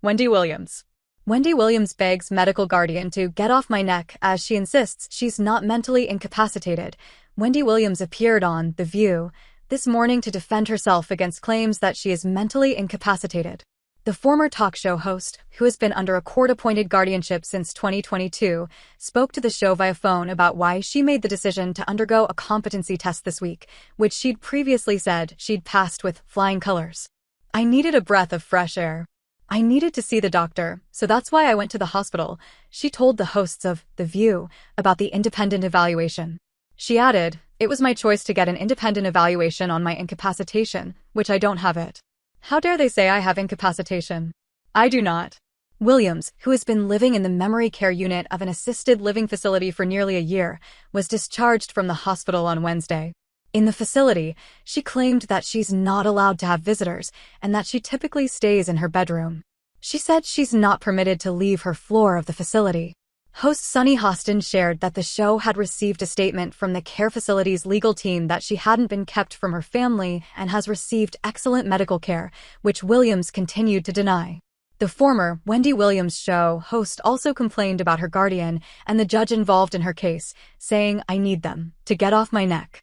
Wendy Williams. Wendy Williams begs medical guardian to get off my neck as she insists she's not mentally incapacitated. Wendy Williams appeared on The View this morning to defend herself against claims that she is mentally incapacitated. The former talk show host, who has been under a court-appointed guardianship since 2022, spoke to the show via phone about why she made the decision to undergo a competency test this week, which she'd previously said she'd passed with flying colors. "I needed a breath of fresh air. I needed to see the doctor, so that's why I went to the hospital," she told the hosts of The View about the independent evaluation. She added, "It was my choice to get an independent evaluation on my incapacitation, which I don't have it. How dare they say I have incapacitation? I do not." Williams, who has been living in the memory care unit of an assisted living facility for nearly a year, was discharged from the hospital on Wednesday. In the facility, she claimed that she's not allowed to have visitors and that she typically stays in her bedroom. She said she's not permitted to leave her floor of the facility. Host Sunny Hostin shared that the show had received a statement from the care facility's legal team that she hadn't been kept from her family and has received excellent medical care, which Williams continued to deny. The former Wendy Williams show host also complained about her guardian and the judge involved in her case, saying, "I need them to get off my neck.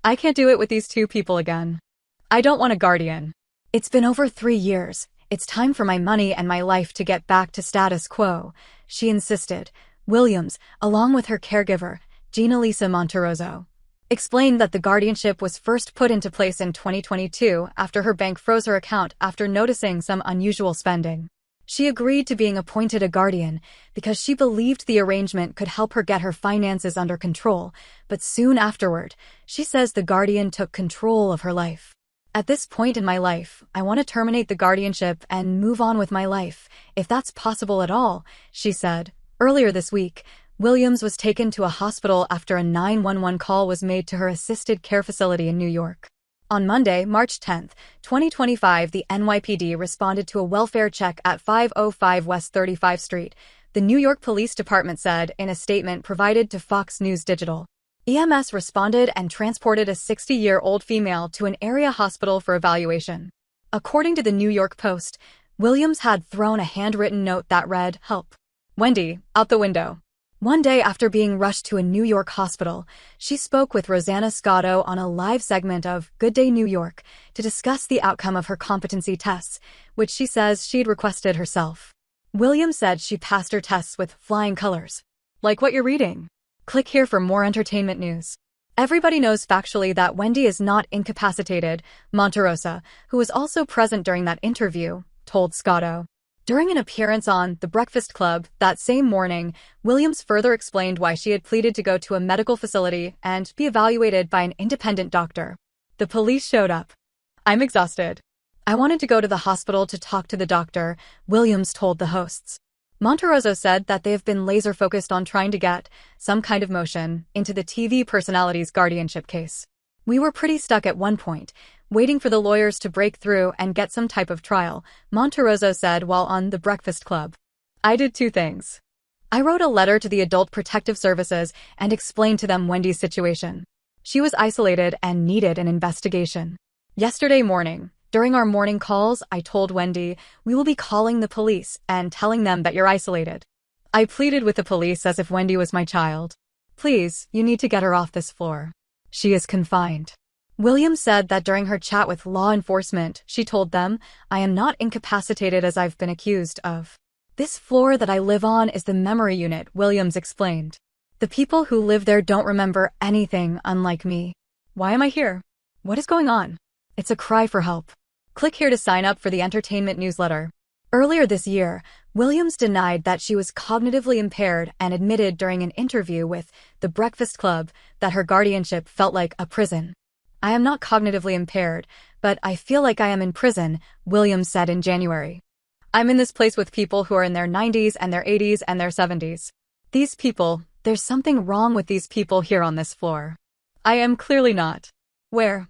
I can't do it with these two people again. I don't want a guardian. It's been over 3 years. It's time for my money and my life to get back to status quo," she insisted. Williams, along with her caregiver, Gina Lisa Monterroso, explained that the guardianship was first put into place in 2022 after her bank froze her account after noticing some unusual spending. She agreed to being appointed a guardian because she believed the arrangement could help her get her finances under control, but soon afterward, she says the guardian took control of her life. "At this point in my life, I want to terminate the guardianship and move on with my life, if that's possible at all," she said. Earlier this week, Williams was taken to a hospital after a 911 call was made to her assisted care facility in New York. On Monday, March 10, 2025, the NYPD responded to a welfare check at 505 West 35th Street, the New York Police Department said in a statement provided to Fox News Digital. EMS responded and transported a 60-year-old female to an area hospital for evaluation. According to the New York Post, Williams had thrown a handwritten note that read, "Help. Wendy, out the window." One day after being rushed to a New York hospital, she spoke with Rosanna Scotto on a live segment of Good Day New York to discuss the outcome of her competency tests, which she says she'd requested herself. Williams said she passed her tests with flying colors. Like what you're reading. Click here for more entertainment news. Everybody knows factually that Wendy is not incapacitated, Monterrosa, who was also present during that interview, told Scotto. During an appearance on The Breakfast Club that same morning, Williams further explained why she had pleaded to go to a medical facility and be evaluated by an independent doctor. "The police showed up. I'm exhausted. I wanted to go to the hospital to talk to the doctor," Williams told the hosts. Monterroso said that they have been laser-focused on trying to get some kind of motion into the TV personality's guardianship case. "We were pretty stuck at one point, waiting for the lawyers to break through and get some type of trial," Monterroso said while on The Breakfast Club. "I did 2 things. I wrote a letter to the Adult Protective Services and explained to them Wendy's situation. She was isolated and needed an investigation. Yesterday morning, during our morning calls, I told Wendy, we will be calling the police and telling them that you're isolated. I pleaded with the police as if Wendy was my child. Please, you need to get her off this floor. She is confined." Williams said that during her chat with law enforcement, she told them, "I am not incapacitated as I've been accused of. This floor that I live on is the memory unit," Williams explained. "The people who live there don't remember anything unlike me. Why am I here? What is going on? It's a cry for help." Click here to sign up for the entertainment newsletter. Earlier this year, Williams denied that she was cognitively impaired and admitted during an interview with The Breakfast Club that her guardianship felt like a prison. "I am not cognitively impaired, but I feel like I am in prison," Williams said in January. "I'm in this place with people who are in their 90s and their 80s and their 70s. These people, there's something wrong with these people here on this floor. I am clearly not. Where?